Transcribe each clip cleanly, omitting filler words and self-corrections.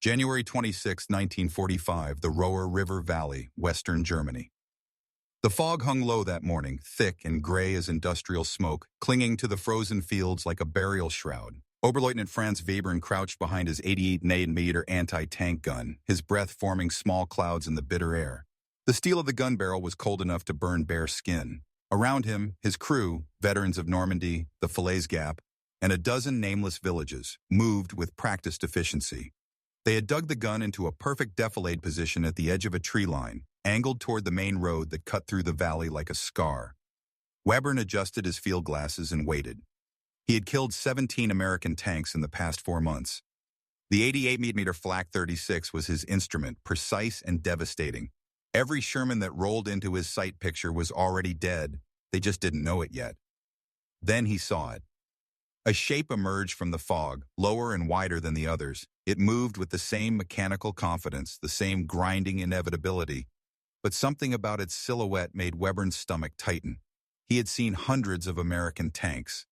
January 26, 1945, the Roer Valley, Western Germany. The fog hung low that morning, thick and gray as industrial smoke, clinging to the frozen fields like a burial shroud. Oberleutnant Franz Webern crouched behind his 88mm anti-tank gun, his breath forming small clouds in the bitter air. The steel of the gun barrel was cold enough to burn bare skin. Around him, his crew, veterans of Normandy, the Falaise Gap, and a dozen nameless villages, moved with practiced efficiency. They had dug the gun into a perfect defilade position at the edge of a tree line, angled toward the main road that cut through the valley like a scar. Webern adjusted his field glasses and waited. He had killed 17 American tanks in the past 4 months. The 88mm Flak 36 was his instrument, precise and devastating. Every Sherman that rolled into his sight picture was already dead. They just didn't know it yet. Then he saw it. A shape emerged from the fog, lower and wider than the others. It moved with the same mechanical confidence, the same grinding inevitability. But something about its silhouette made Webern's stomach tighten. He had seen hundreds of American tanks.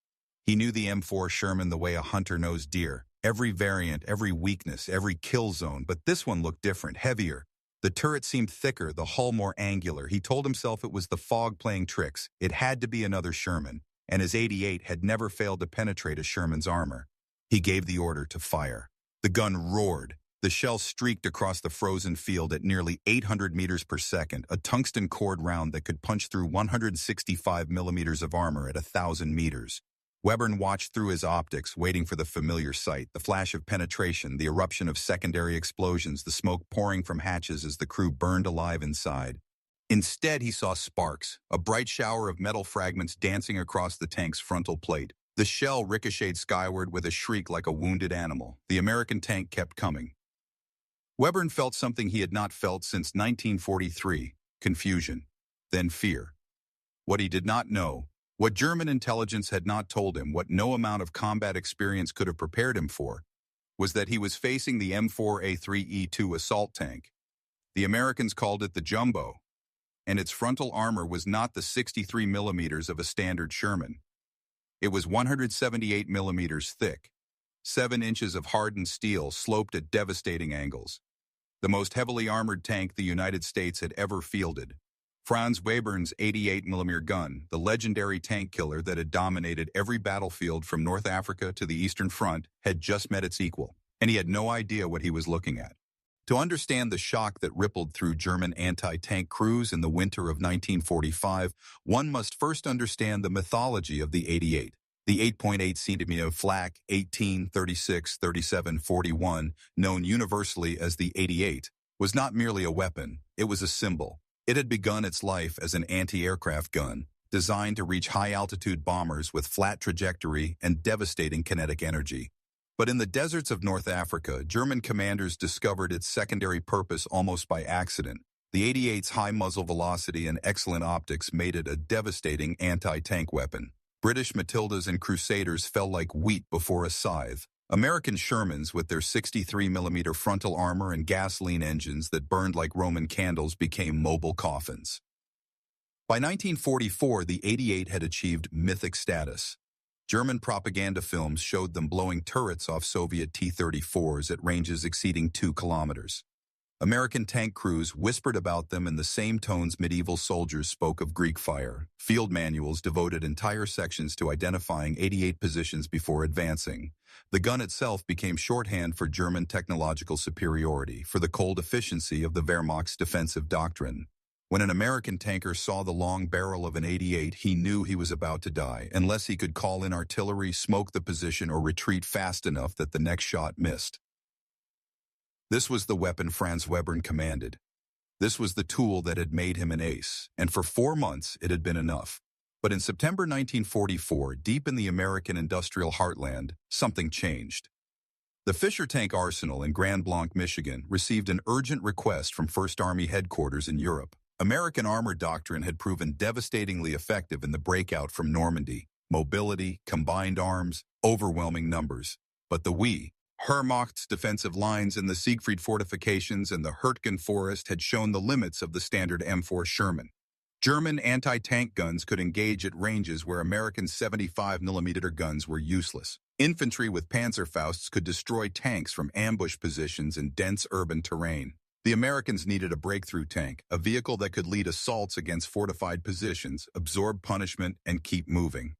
He knew the M4 Sherman the way a hunter knows deer. Every variant, every weakness, every kill zone, but this one looked different, heavier. The turret seemed thicker, the hull more angular. He told himself it was the fog playing tricks. It had to be another Sherman, and his 88 had never failed to penetrate a Sherman's armor. He gave the order to fire. The gun roared. The shell streaked across the frozen field at nearly 800 meters per second, a tungsten cord round that could punch through 165 millimeters of armor at 1,000 meters. Webern watched through his optics, waiting for the familiar sight, the flash of penetration, the eruption of secondary explosions, the smoke pouring from hatches as the crew burned alive inside. Instead, he saw sparks, a bright shower of metal fragments dancing across the tank's frontal plate. The shell ricocheted skyward with a shriek like a wounded animal. The American tank kept coming. Webern felt something he had not felt since 1943, confusion, then fear. What he did not know, what German intelligence had not told him, what no amount of combat experience could have prepared him for, was that he was facing the M4A3E2 assault tank. The Americans called it the Jumbo, and its frontal armor was not the 63 millimeters of a standard Sherman. It was 178 millimeters thick. 7 inches of hardened steel sloped at devastating angles. The most heavily armored tank the United States had ever fielded. Franz Webern's 88mm gun, the legendary tank killer that had dominated every battlefield from North Africa to the Eastern Front, had just met its equal, and he had no idea what he was looking at. To understand the shock that rippled through German anti-tank crews in the winter of 1945, one must first understand the mythology of the 88. The 8.8 centimeter Flak 18, 36, 37, 41, known universally as the 88, was not merely a weapon, it was a symbol. It had begun its life as an anti-aircraft gun, designed to reach high-altitude bombers with flat trajectory and devastating kinetic energy. But in the deserts of North Africa, German commanders discovered its secondary purpose almost by accident. The 88's high muzzle velocity and excellent optics made it a devastating anti-tank weapon. British Matildas and Crusaders fell like wheat before a scythe. American Shermans, with their 63mm frontal armor and gasoline engines that burned like Roman candles, became mobile coffins. By 1944, the 88 had achieved mythic status. German propaganda films showed them blowing turrets off Soviet T-34s at ranges exceeding 2 kilometers. American tank crews whispered about them in the same tones medieval soldiers spoke of Greek fire. Field manuals devoted entire sections to identifying 88 positions before advancing. The gun itself became shorthand for German technological superiority, for the cold efficiency of the Wehrmacht's defensive doctrine. When an American tanker saw the long barrel of an 88, he knew he was about to die, unless he could call in artillery, smoke the position, or retreat fast enough that the next shot missed. This was the weapon Franz Webern commanded. This was the tool that had made him an ace, and for 4 months it had been enough. But in September 1944, deep in the American industrial heartland, something changed. The Fisher Tank Arsenal in Grand Blanc, Michigan, received an urgent request from First Army headquarters in Europe. American armor doctrine had proven devastatingly effective in the breakout from Normandy. Mobility, combined arms, overwhelming numbers. But the Wehrmacht's defensive lines in the Siegfried fortifications and the Hurtgen forest had shown the limits of the standard M4 Sherman. German anti-tank guns could engage at ranges where American 75mm guns were useless. Infantry with Panzerfausts could destroy tanks from ambush positions in dense urban terrain. The Americans needed a breakthrough tank, a vehicle that could lead assaults against fortified positions, absorb punishment, and keep moving.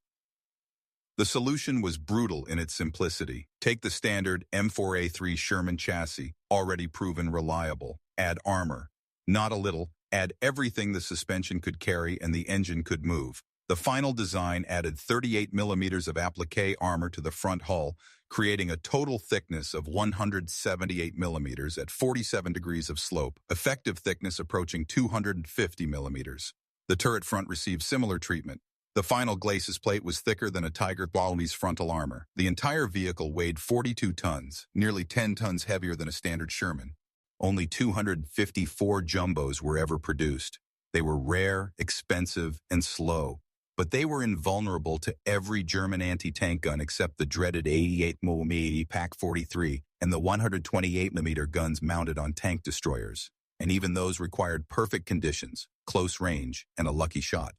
The solution was brutal in its simplicity. Take the standard M4A3 Sherman chassis, already proven reliable. Add armor. Not a little, add everything the suspension could carry and the engine could move. The final design added 38 millimeters of applique armor to the front hull, creating a total thickness of 178 millimeters at 47 degrees of slope, effective thickness approaching 250 millimeters. The turret front received similar treatment. The final glacis plate was thicker than a Tiger Quality's frontal armor. The entire vehicle weighed 42 tons, nearly 10 tons heavier than a standard Sherman. Only 254 Jumbos were ever produced. They were rare, expensive, and slow, but they were invulnerable to every German anti-tank gun except the dreaded 88mm PaK-43 and the 128mm guns mounted on tank destroyers. And even those required perfect conditions, close range, and a lucky shot.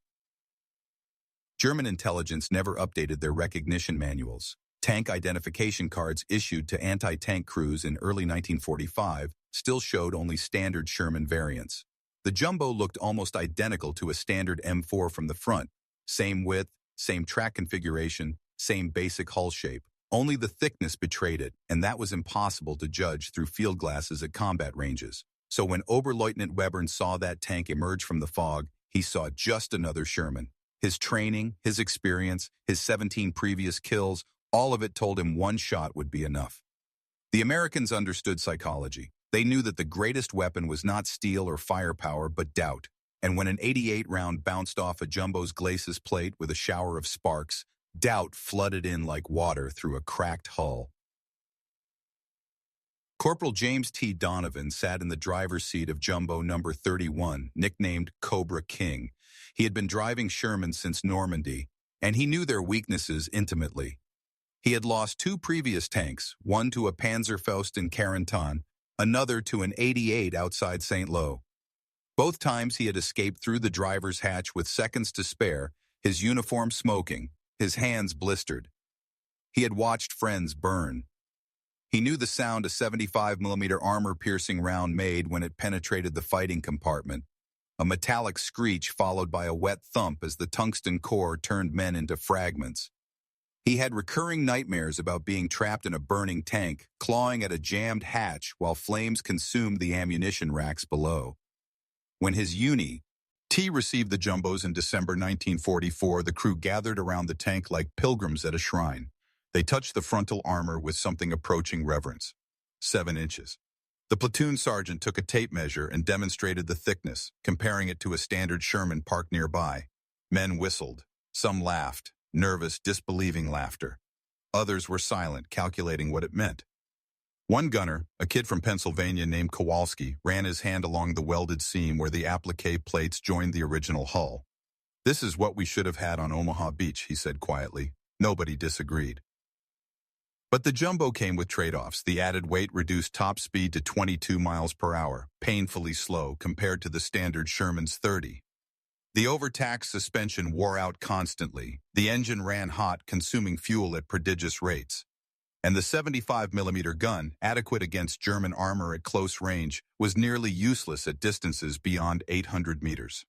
German intelligence never updated their recognition manuals. Tank identification cards issued to anti-tank crews in early 1945 still showed only standard Sherman variants. The Jumbo looked almost identical to a standard M4 from the front. Same width, same track configuration, same basic hull shape. Only the thickness betrayed it, and that was impossible to judge through field glasses at combat ranges. So when Oberleutnant Webern saw that tank emerge from the fog, he saw just another Sherman. His training, his experience, his 17 previous kills, all of it told him one shot would be enough. The Americans understood psychology. They knew that the greatest weapon was not steel or firepower, but doubt. And when an 88 round bounced off a Jumbo's glacis plate with a shower of sparks, doubt flooded in like water through a cracked hull. Corporal James T. Donovan sat in the driver's seat of Jumbo number 31, nicknamed Cobra King. He had been driving Sherman since Normandy, and he knew their weaknesses intimately. He had lost 2 previous tanks, one to a Panzerfaust in Carentan, another to an 88 outside St. Lo. Both times he had escaped through the driver's hatch with seconds to spare, his uniform smoking, his hands blistered. He had watched friends burn. He knew the sound a 75mm armor-piercing round made when it penetrated the fighting compartment, a metallic screech followed by a wet thump as the tungsten core turned men into fragments. He had recurring nightmares about being trapped in a burning tank, clawing at a jammed hatch while flames consumed the ammunition racks below. When his T received the Jumbos in December 1944, the crew gathered around the tank like pilgrims at a shrine. They touched the frontal armor with something approaching reverence. 7 inches. The platoon sergeant took a tape measure and demonstrated the thickness, comparing it to a standard Sherman parked nearby. Men whistled. Some laughed, nervous, disbelieving laughter. Others were silent, calculating what it meant. One gunner, a kid from Pennsylvania named Kowalski, ran his hand along the welded seam where the applique plates joined the original hull. "This is what we should have had on Omaha Beach," he said quietly. Nobody disagreed. But the Jumbo came with trade-offs. The added weight reduced top speed to 22 miles per hour, painfully slow compared to the standard Sherman's 30. The overtaxed suspension wore out constantly. The engine ran hot, consuming fuel at prodigious rates. And the 75mm gun, adequate against German armor at close range, was nearly useless at distances beyond 800 meters.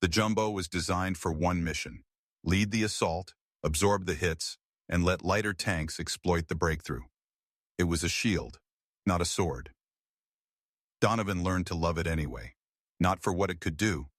The Jumbo was designed for one mission: lead the assault, absorb the hits, and let lighter tanks exploit the breakthrough. It was a shield, not a sword. Donovan learned to love it anyway, not for what it could do,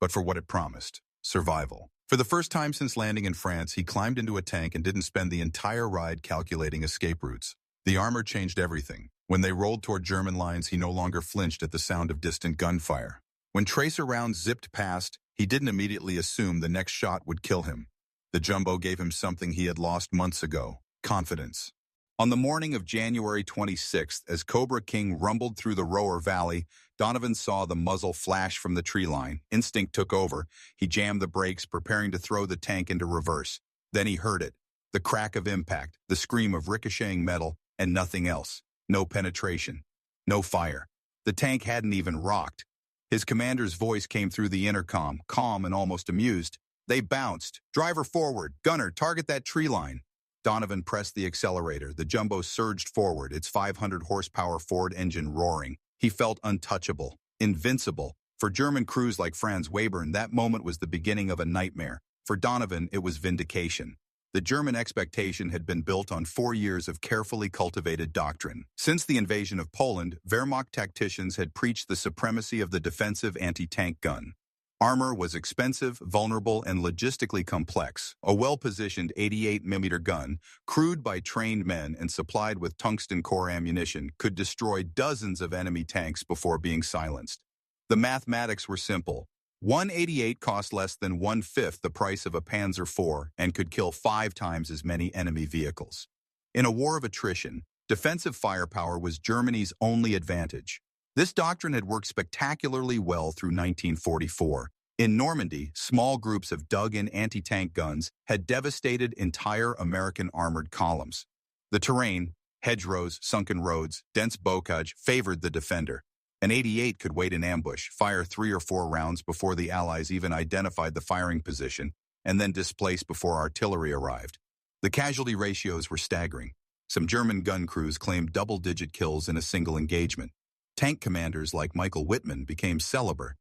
but for what it promised: survival. For the first time since landing in France, he climbed into a tank and didn't spend the entire ride calculating escape routes. The armor changed everything. When they rolled toward German lines, he no longer flinched at the sound of distant gunfire. When tracer rounds zipped past, he didn't immediately assume the next shot would kill him. The Jumbo gave him something he had lost months ago: confidence. On the morning of January 26th, as Cobra King rumbled through the Roer Valley, Donovan saw the muzzle flash from the tree line. Instinct took over. He jammed the brakes, preparing to throw the tank into reverse. Then he heard it: the crack of impact, the scream of ricocheting metal, and nothing else. No penetration. No fire. The tank hadn't even rocked. His commander's voice came through the intercom, calm and almost amused. "They bounced. Driver forward. Gunner, target that tree line." Donovan pressed the accelerator. The Jumbo surged forward, its 500-horsepower Ford engine roaring. He felt untouchable, invincible. For German crews like Franz Webern, that moment was the beginning of a nightmare. For Donovan, it was vindication. The German expectation had been built on 4 years of carefully cultivated doctrine. Since the invasion of Poland, Wehrmacht tacticians had preached the supremacy of the defensive anti-tank gun. Armor was expensive, vulnerable, and logistically complex. A well-positioned 88mm gun, crewed by trained men and supplied with tungsten core ammunition, could destroy dozens of enemy tanks before being silenced. The mathematics were simple. 188 cost less than 1/5 the price of a Panzer IV and could kill 5 times as many enemy vehicles. In a war of attrition, defensive firepower was Germany's only advantage. This doctrine had worked spectacularly well through 1944. In Normandy, small groups of dug-in anti-tank guns had devastated entire American armored columns. The terrain, hedgerows, sunken roads, dense bocage, favored the defender. An 88 could wait in ambush, fire 3 or 4 rounds before the Allies even identified the firing position, and then displace before artillery arrived. The casualty ratios were staggering. Some German gun crews claimed double-digit kills in a single engagement. Tank commanders like Michael Wittmann became celebrated,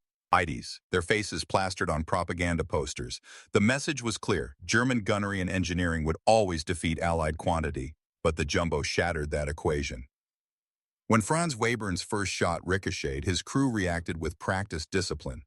their faces plastered on propaganda posters. The message was clear: German gunnery and engineering would always defeat Allied quantity, but the Jumbo shattered that equation. When Franz Webern's first shot ricocheted, his crew reacted with practiced discipline.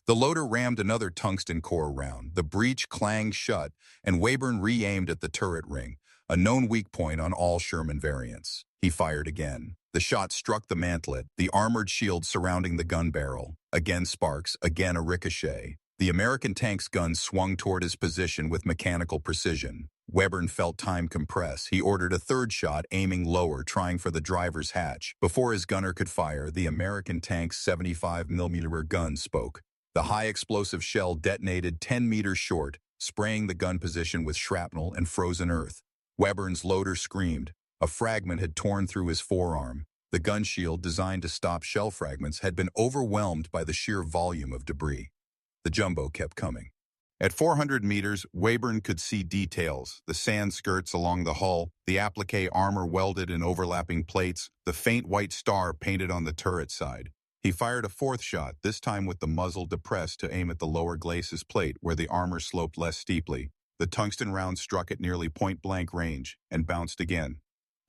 The loader rammed another tungsten core round, the breech clanged shut, and Webern re-aimed at the turret ring, a known weak point on all Sherman variants. He fired again. The shot struck the mantlet, the armored shield surrounding the gun barrel. Again sparks, again a ricochet. The American tank's gun swung toward his position with mechanical precision. Webern felt time compress. He ordered a third shot, aiming lower, trying for the driver's hatch. Before his gunner could fire, the American tank's 75mm gun spoke. The high-explosive shell detonated 10 meters short, spraying the gun position with shrapnel and frozen earth. Webern's loader screamed. A fragment had torn through his forearm. The gun shield, designed to stop shell fragments, had been overwhelmed by the sheer volume of debris. The Jumbo kept coming. At 400 meters, Webern could see details: the sand skirts along the hull, the applique armor welded in overlapping plates, the faint white star painted on the turret side. He fired a fourth shot, this time with the muzzle depressed to aim at the lower glacis plate where the armor sloped less steeply. The tungsten round struck at nearly point-blank range and bounced again.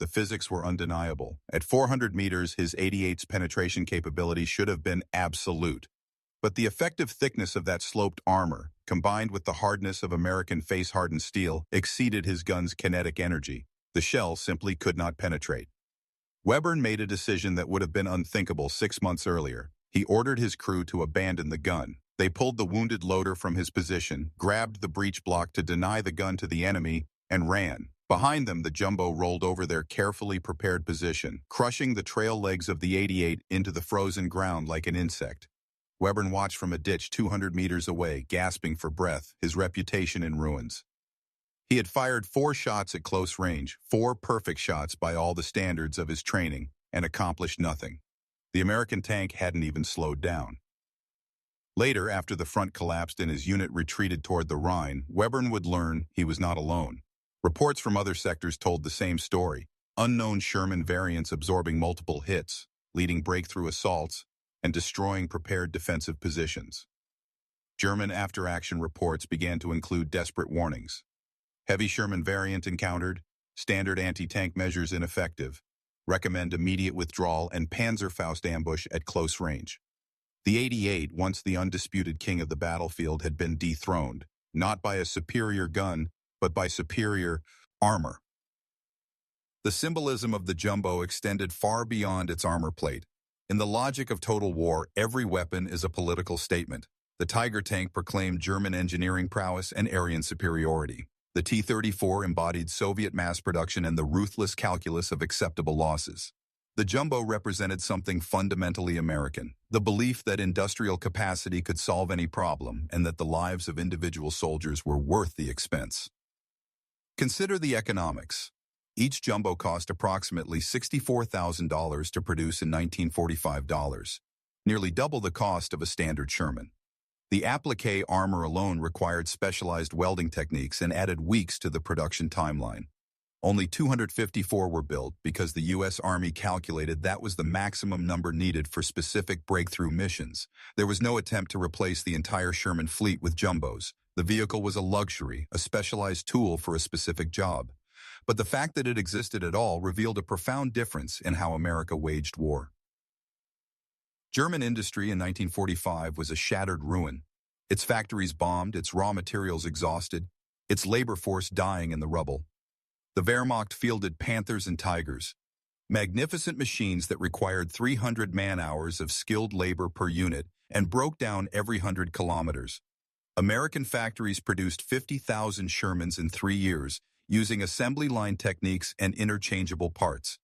The physics were undeniable. At 400 meters, his 88's penetration capability should have been absolute. But the effective thickness of that sloped armor, combined with the hardness of American face-hardened steel, exceeded his gun's kinetic energy. The shell simply could not penetrate. Webern made a decision that would have been unthinkable 6 months earlier. He ordered his crew to abandon the gun. They pulled the wounded loader from his position, grabbed the breech block to deny the gun to the enemy, and ran. Behind them, the Jumbo rolled over their carefully prepared position, crushing the trail legs of the 88 into the frozen ground like an insect. Webern watched from a ditch 200 meters away, gasping for breath, his reputation in ruins. He had fired 4 shots at close range, 4 perfect shots by all the standards of his training, and accomplished nothing. The American tank hadn't even slowed down. Later, after the front collapsed and his unit retreated toward the Rhine, Webern would learn he was not alone. Reports from other sectors told the same story: unknown Sherman variants absorbing multiple hits, leading breakthrough assaults, and destroying prepared defensive positions. German after-action reports began to include desperate warnings. Heavy Sherman variant encountered, standard anti-tank measures ineffective, recommend immediate withdrawal, and Panzerfaust ambush at close range. The 88, once the undisputed king of the battlefield, had been dethroned, not by a superior gun, but by superior armor. The symbolism of the Jumbo extended far beyond its armor plate. In the logic of total war, every weapon is a political statement. The Tiger tank proclaimed German engineering prowess and Aryan superiority. The T-34 embodied Soviet mass production and the ruthless calculus of acceptable losses. The Jumbo represented something fundamentally American: the belief that industrial capacity could solve any problem and that the lives of individual soldiers were worth the expense. Consider the economics. Each Jumbo cost approximately $64,000 to produce in 1945 dollars, nearly double the cost of a standard Sherman. The applique armor alone required specialized welding techniques and added weeks to the production timeline. Only 254 were built because the U.S. Army calculated that was the maximum number needed for specific breakthrough missions. There was no attempt to replace the entire Sherman fleet with jumbos. The vehicle was a luxury, a specialized tool for a specific job. But the fact that it existed at all revealed a profound difference in how America waged war. German industry in 1945 was a shattered ruin. Its factories bombed, its raw materials exhausted, its labor force dying in the rubble. The Wehrmacht fielded Panthers and Tigers, magnificent machines that required 300 man-hours of skilled labor per unit and broke down every 100 kilometers. American factories produced 50,000 Shermans in 3 years, using assembly line techniques and interchangeable parts.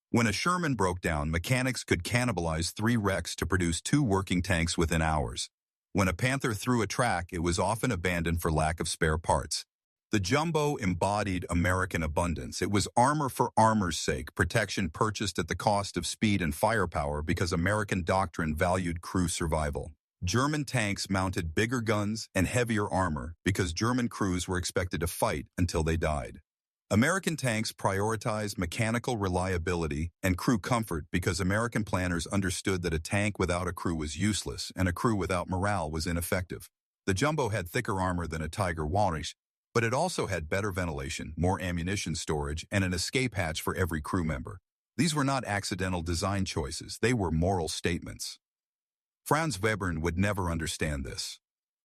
When a Sherman broke down, mechanics could cannibalize 3 wrecks to produce 2 working tanks within hours. When a Panther threw a track, it was often abandoned for lack of spare parts. The Jumbo embodied American abundance. It was armor for armor's sake, protection purchased at the cost of speed and firepower because American doctrine valued crew survival. German tanks mounted bigger guns and heavier armor because German crews were expected to fight until they died. American tanks prioritized mechanical reliability and crew comfort because American planners understood that a tank without a crew was useless and a crew without morale was ineffective. The Jumbo had thicker armor than a Tiger Walrus, but it also had better ventilation, more ammunition storage, and an escape hatch for every crew member. These were not accidental design choices, they were moral statements. Franz Webern would never understand this.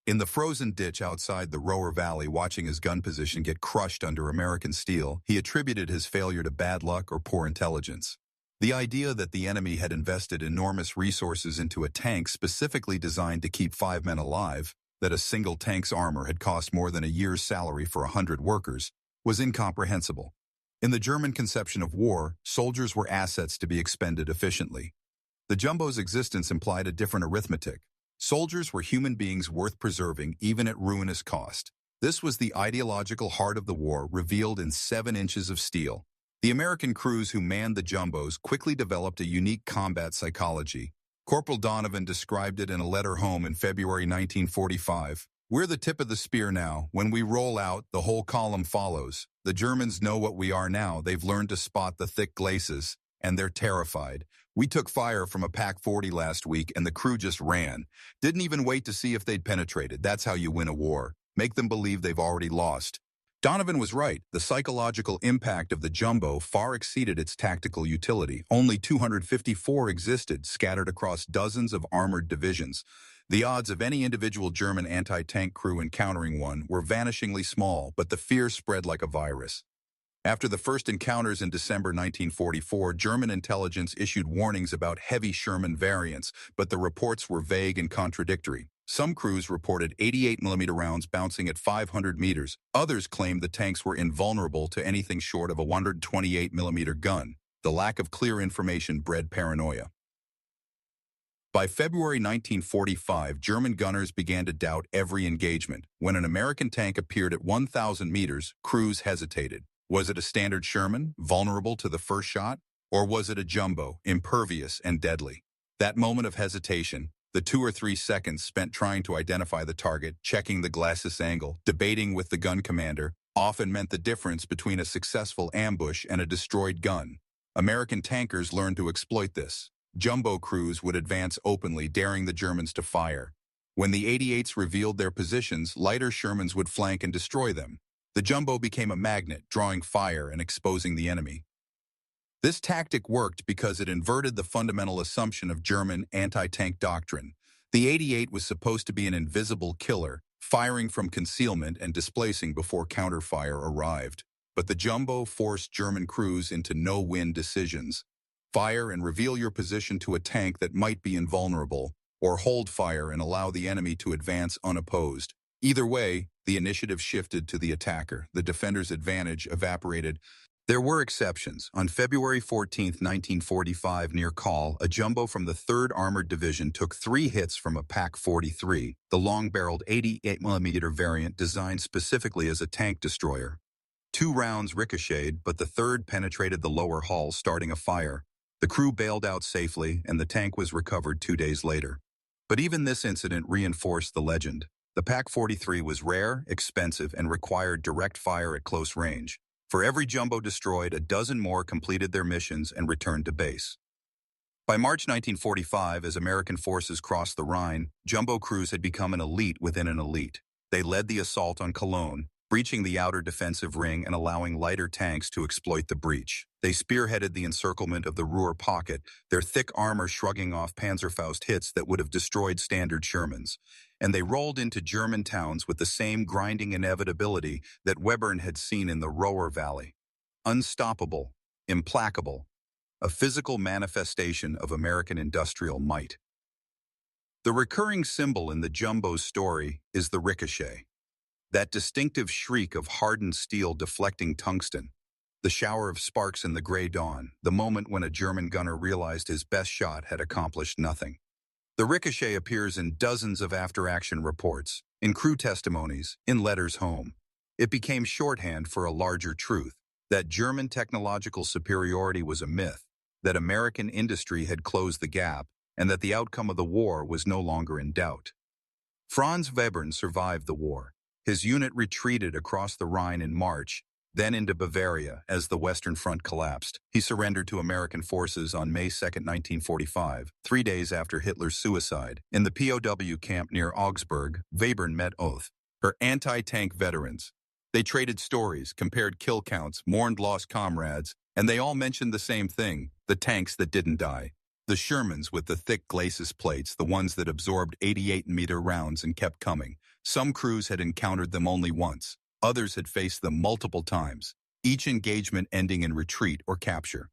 In the frozen ditch outside the Roer Valley, watching his gun position get crushed under American steel, he attributed his failure to bad luck or poor intelligence. The idea that the enemy had invested enormous resources into a tank specifically designed to keep 5 men alive, that a single tank's armor had cost more than a year's salary for 100 workers, was incomprehensible. In the German conception of war, soldiers were assets to be expended efficiently. The Jumbo's existence implied a different arithmetic. Soldiers were human beings worth preserving even at ruinous cost. This was the ideological heart of the war, revealed in 7 inches of steel. The American crews who manned the Jumbos quickly developed a unique combat psychology. Corporal Donovan described it in a letter home in February 1945. "We're the tip of the spear now. When we roll out, the whole column follows. The Germans know what we are now. They've learned to spot the thick glacis, and they're terrified. We took fire from a Pak-40 last week, and the crew just ran. Didn't even wait to see if they'd penetrated. That's how you win a war. Make them believe they've already lost." Donovan was right. The psychological impact of the Jumbo far exceeded its tactical utility. Only 254 existed, scattered across dozens of armored divisions. The odds of any individual German anti-tank crew encountering one were vanishingly small, but the fear spread like a virus. After the first encounters in December 1944, German intelligence issued warnings about heavy Sherman variants, but the reports were vague and contradictory. Some crews reported 88mm rounds bouncing at 500 meters. Others claimed the tanks were invulnerable to anything short of a 128mm gun. The lack of clear information bred paranoia. By February 1945, German gunners began to doubt every engagement. When an American tank appeared at 1,000 meters, crews hesitated. Was it a standard Sherman, vulnerable to the first shot? Or was it a Jumbo, impervious and deadly? That moment of hesitation, the 2 or 3 seconds spent trying to identify the target, checking the glacis angle, debating with the gun commander, often meant the difference between a successful ambush and a destroyed gun. American tankers learned to exploit this. Jumbo crews would advance openly, daring the Germans to fire. When the 88s revealed their positions, lighter Shermans would flank and destroy them. The Jumbo became a magnet, drawing fire and exposing the enemy. This tactic worked because it inverted the fundamental assumption of German anti-tank doctrine. The 88 was supposed to be an invisible killer, firing from concealment and displacing before counterfire arrived. But the Jumbo forced German crews into no-win decisions. Fire and reveal your position to a tank that might be invulnerable, or hold fire and allow the enemy to advance unopposed. Either way, the initiative shifted to the attacker. The defender's advantage evaporated. There were exceptions. On February 14, 1945, near Cologne, a Jumbo from the 3rd Armored Division took 3 hits from a Pak-43, the long-barreled 88mm variant designed specifically as a tank destroyer. 2 rounds ricocheted, but the 3rd penetrated the lower hull, starting a fire. The crew bailed out safely, and the tank was recovered 2 days later. But even this incident reinforced the legend. The Pak-43 was rare, expensive, and required direct fire at close range. For every jumbo destroyed, a dozen more completed their missions and returned to base. By March 1945, as American forces crossed the Rhine, jumbo crews had become an elite within an elite. They led the assault on Cologne, breaching the outer defensive ring and allowing lighter tanks to exploit the breach. They spearheaded the encirclement of the Ruhr pocket, their thick armor shrugging off Panzerfaust hits that would have destroyed standard Shermans. And they rolled into German towns with the same grinding inevitability that Webern had seen in the Roer Valley. Unstoppable, implacable, a physical manifestation of American industrial might. The recurring symbol in the Jumbo's story is the ricochet. That distinctive shriek of hardened steel deflecting tungsten, the shower of sparks in the gray dawn, the moment when a German gunner realized his best shot had accomplished nothing. The ricochet appears in dozens of after-action reports, in crew testimonies, in letters home. It became shorthand for a larger truth, that German technological superiority was a myth, that American industry had closed the gap, and that the outcome of the war was no longer in doubt. Franz Webern survived the war. His unit retreated across the Rhine in March, then into Bavaria as the Western Front collapsed. He surrendered to American forces on May 2, 1945, 3 days after Hitler's suicide. In the POW camp near Augsburg, Webern met Oath, her anti-tank veterans. They traded stories, compared kill counts, mourned lost comrades, and they all mentioned the same thing, the tanks that didn't die. The Shermans with the thick glacis plates, the ones that absorbed 88-meter rounds and kept coming. Some crews had encountered them only once. Others had faced them multiple times, each engagement ending in retreat or capture.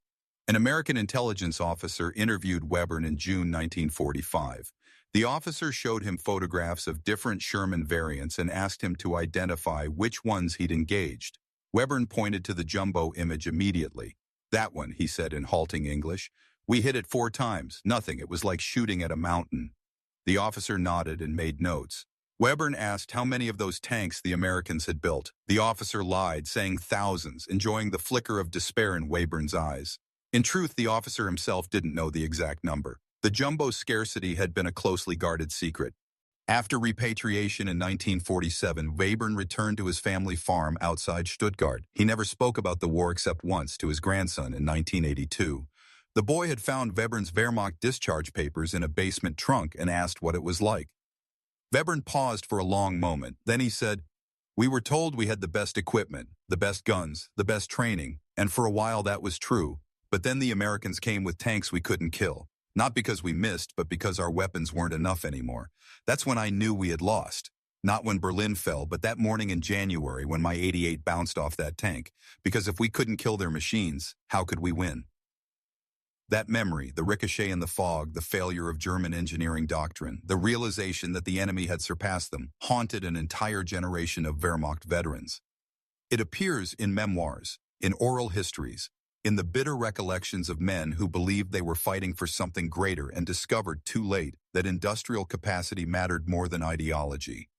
An American intelligence officer interviewed Webern in June 1945. The officer showed him photographs of different Sherman variants and asked him to identify which ones he'd engaged. Webern pointed to the Jumbo image immediately. "That one," he said in halting English. "We hit it 4 times. Nothing. It was like shooting at a mountain." The officer nodded and made notes. Webern asked how many of those tanks the Americans had built. The officer lied, saying thousands, enjoying the flicker of despair in Webern's eyes. In truth, the officer himself didn't know the exact number. The Jumbo's scarcity had been a closely guarded secret. After repatriation in 1947, Webern returned to his family farm outside Stuttgart. He never spoke about the war except once to his grandson in 1982. The boy had found Webern's Wehrmacht discharge papers in a basement trunk and asked what it was like. Webern paused for a long moment. Then he said, "We were told we had the best equipment, the best guns, the best training, and for a while that was true. But then the Americans came with tanks we couldn't kill. Not because we missed, but because our weapons weren't enough anymore. That's when I knew we had lost. Not when Berlin fell, but that morning in January when my 88 bounced off that tank. Because if we couldn't kill their machines, how could we win?" That memory, the ricochet in the fog, the failure of German engineering doctrine, the realization that the enemy had surpassed them, haunted an entire generation of Wehrmacht veterans. It appears in memoirs, in oral histories, in the bitter recollections of men who believed they were fighting for something greater and discovered too late that industrial capacity mattered more than ideology.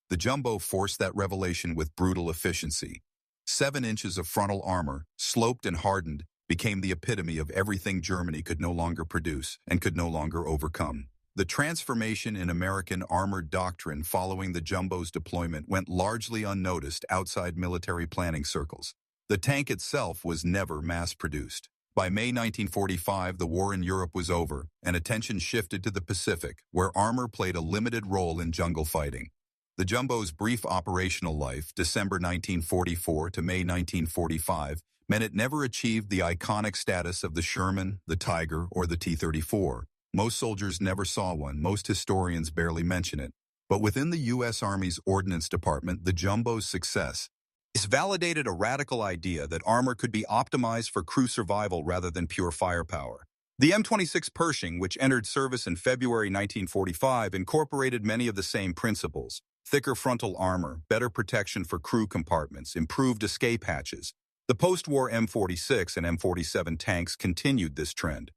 The Jumbo forced that revelation with brutal efficiency. 7 inches of frontal armor, sloped and hardened, became the epitome of everything Germany could no longer produce and could no longer overcome. The transformation in American armored doctrine following the Jumbo's deployment went largely unnoticed outside military planning circles. The tank itself was never mass-produced. By May 1945, the war in Europe was over, and attention shifted to the Pacific, where armor played a limited role in jungle fighting. The Jumbo's brief operational life, December 1944 to May 1945, meant it never achieved the iconic status of the Sherman, the Tiger, or the T-34. Most soldiers never saw one, most historians barely mention it. But within the U.S. Army's Ordnance Department, the Jumbo's success has validated a radical idea that armor could be optimized for crew survival rather than pure firepower. The M26 Pershing, which entered service in February 1945, incorporated many of the same principles: thicker frontal armor, better protection for crew compartments, improved escape hatches. The post-war M46 and M47 tanks continued this trend.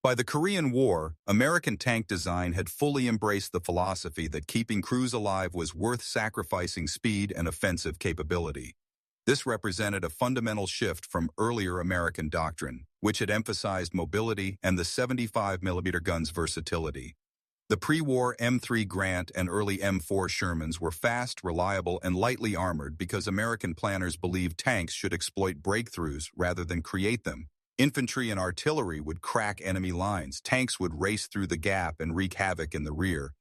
By the Korean War, American tank design had fully embraced the philosophy that keeping crews alive was worth sacrificing speed and offensive capability. This represented a fundamental shift from earlier American doctrine, which had emphasized mobility and the 75mm gun's versatility. The pre-war M3 Grant and early M4 Shermans were fast, reliable, and lightly armored because American planners believed tanks should exploit breakthroughs rather than create them. Infantry and artillery would crack enemy lines. Tanks would race through the gap and wreak havoc in the rear.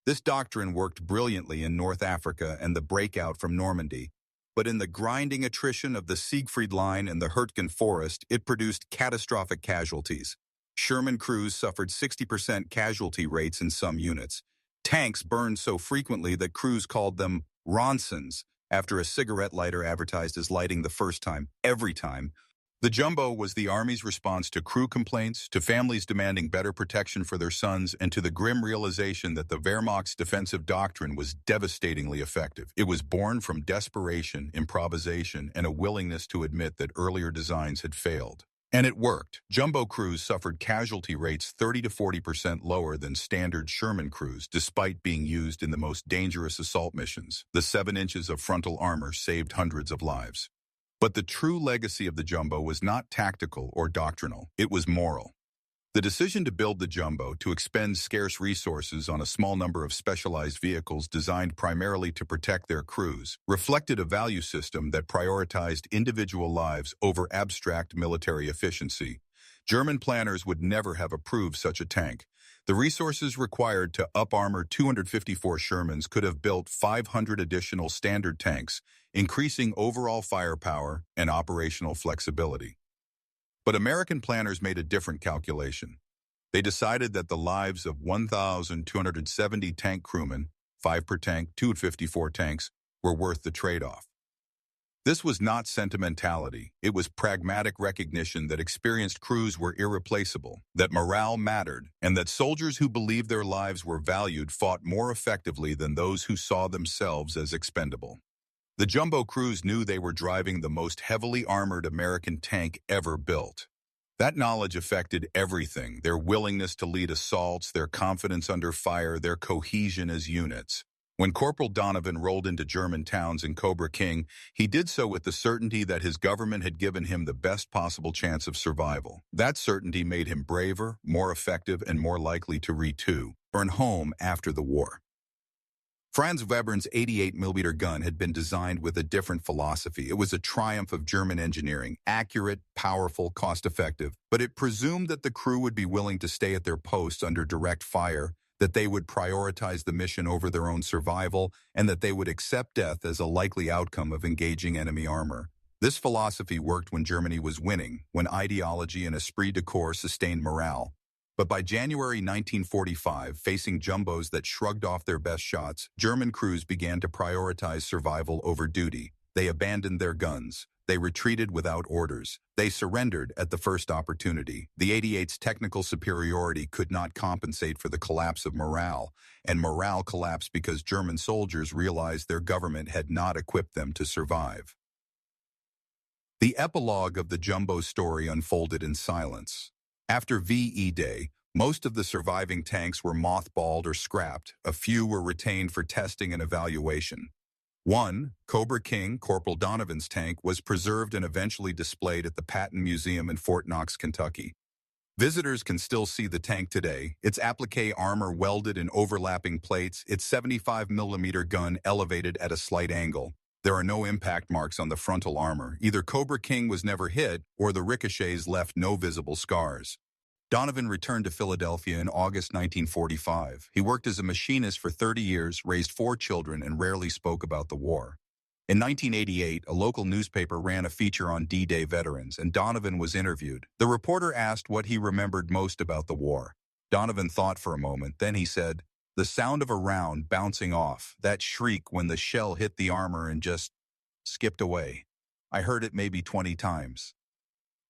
This doctrine worked brilliantly in North Africa and the breakout from Normandy. But in the grinding attrition of the Siegfried Line and the Hurtgen Forest, it produced catastrophic casualties. Sherman crews suffered 60% casualty rates in some units. Tanks burned so frequently that crews called them Ronsons, after a cigarette lighter advertised as lighting the first time, every time. The Jumbo was the Army's response to crew complaints, to families demanding better protection for their sons, and to the grim realization that the Wehrmacht's defensive doctrine was devastatingly effective. It was born from desperation, improvisation, and a willingness to admit that earlier designs had failed. And it worked. Jumbo crews suffered casualty rates 30 to 40% lower than standard Sherman crews, despite being used in the most dangerous assault missions. The 7 inches of frontal armor saved hundreds of lives. But the true legacy of the Jumbo was not tactical or doctrinal. It was moral. The decision to build the Jumbo, to expend scarce resources on a small number of specialized vehicles designed primarily to protect their crews, reflected a value system that prioritized individual lives over abstract military efficiency. German planners would never have approved such a tank. The resources required to up-armor 254 Shermans could have built 500 additional standard tanks, increasing overall firepower and operational flexibility. But American planners made a different calculation. They decided that the lives of 1,270 tank crewmen, 5 per tank, 254 tanks, were worth the trade-off. This was not sentimentality. It was pragmatic recognition that experienced crews were irreplaceable, that morale mattered, and that soldiers who believed their lives were valued fought more effectively than those who saw themselves as expendable. The Jumbo crews knew they were driving the most heavily armored American tank ever built. That knowledge affected everything: their willingness to lead assaults, their confidence under fire, their cohesion as units. When Corporal Donovan rolled into German towns in Cobra King, he did so with the certainty that his government had given him the best possible chance of survival. That certainty made him braver, more effective, and more likely to return home after the war. Franz Webern's 88mm gun had been designed with a different philosophy. It was a triumph of German engineering, accurate, powerful, cost-effective, but it presumed that the crew would be willing to stay at their posts under direct fire, that they would prioritize the mission over their own survival, and that they would accept death as a likely outcome of engaging enemy armor. This philosophy worked when Germany was winning, when ideology and esprit de corps sustained morale. But by January 1945, facing jumbos that shrugged off their best shots, German crews began to prioritize survival over duty. They abandoned their guns. They retreated without orders. They surrendered at the first opportunity. The 88's technical superiority could not compensate for the collapse of morale, and morale collapsed because German soldiers realized their government had not equipped them to survive. The epilogue of the Jumbo story unfolded in silence. After VE Day, most of the surviving tanks were mothballed or scrapped. A few were retained for testing and evaluation. One, Cobra King, Corporal Donovan's tank, was preserved and eventually displayed at the Patton Museum in Fort Knox, Kentucky. Visitors can still see the tank today, its applique armor welded in overlapping plates, its 75mm gun elevated at a slight angle. There are no impact marks on the frontal armor. Either Cobra King was never hit, or the ricochets left no visible scars. Donovan returned to Philadelphia in August 1945. He worked as a machinist for 30 years, raised 4 children, and rarely spoke about the war. In 1988, a local newspaper ran a feature on D-Day veterans, and Donovan was interviewed. The reporter asked what he remembered most about the war. Donovan thought for a moment, then he said, "The sound of a round bouncing off, that shriek when the shell hit the armor and just skipped away. I heard it maybe 20 times.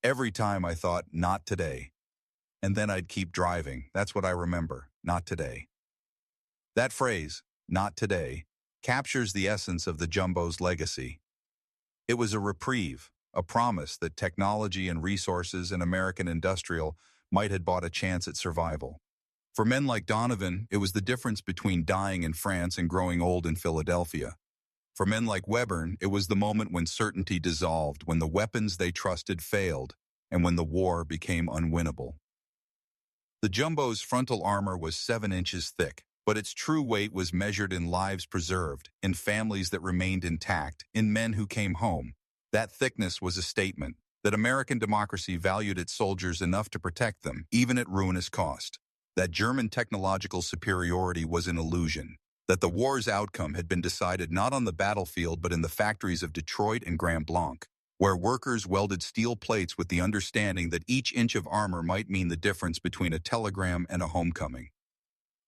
Every time I thought, not today. And then I'd keep driving. That's what I remember, not today." That phrase, not today, captures the essence of the Jumbo's legacy. It was a reprieve, a promise that technology and resources in American industrial might have bought a chance at survival. For men like Donovan, it was the difference between dying in France and growing old in Philadelphia. For men like Webern, it was the moment when certainty dissolved, when the weapons they trusted failed, and when the war became unwinnable. The Jumbo's frontal armor was 7 inches thick, but its true weight was measured in lives preserved, in families that remained intact, in men who came home. That thickness was a statement that American democracy valued its soldiers enough to protect them, even at ruinous cost. That German technological superiority was an illusion. That the war's outcome had been decided not on the battlefield but in the factories of Detroit and Grand Blanc, where workers welded steel plates with the understanding that each inch of armor might mean the difference between a telegram and a homecoming.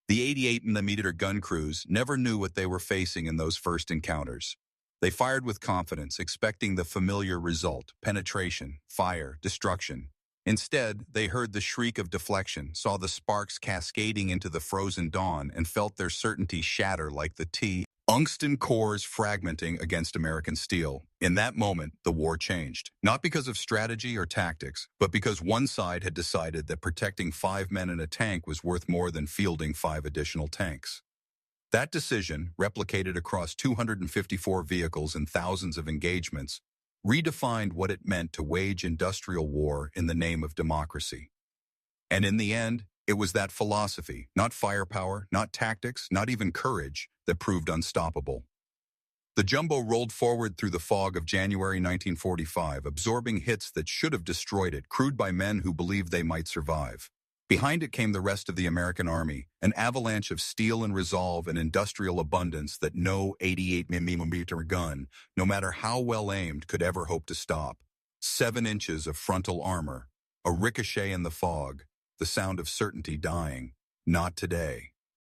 The 88mm gun crews never knew what they were facing in those first encounters. They fired with confidence, expecting the familiar result: penetration, fire, destruction. Instead, they heard the shriek of deflection, saw the sparks cascading into the frozen dawn, and felt their certainty shatter like the tungsten cores fragmenting against American steel. In that moment, the war changed. Not because of strategy or tactics, but because one side had decided that protecting 5 men in a tank was worth more than fielding 5 additional tanks. That decision, replicated across 254 vehicles and thousands of engagements, redefined what it meant to wage industrial war in the name of democracy. And in the end, it was that philosophy, not firepower, not tactics, not even courage, that proved unstoppable. The Jumbo rolled forward through the fog of January 1945, absorbing hits that should have destroyed it, crewed by men who believed they might survive. Behind it came the rest of the American army, an avalanche of steel and resolve and industrial abundance that no 88mm gun, no matter how well aimed, could ever hope to stop. 7 inches of frontal armor, a ricochet in the fog, the sound of certainty dying. Not today.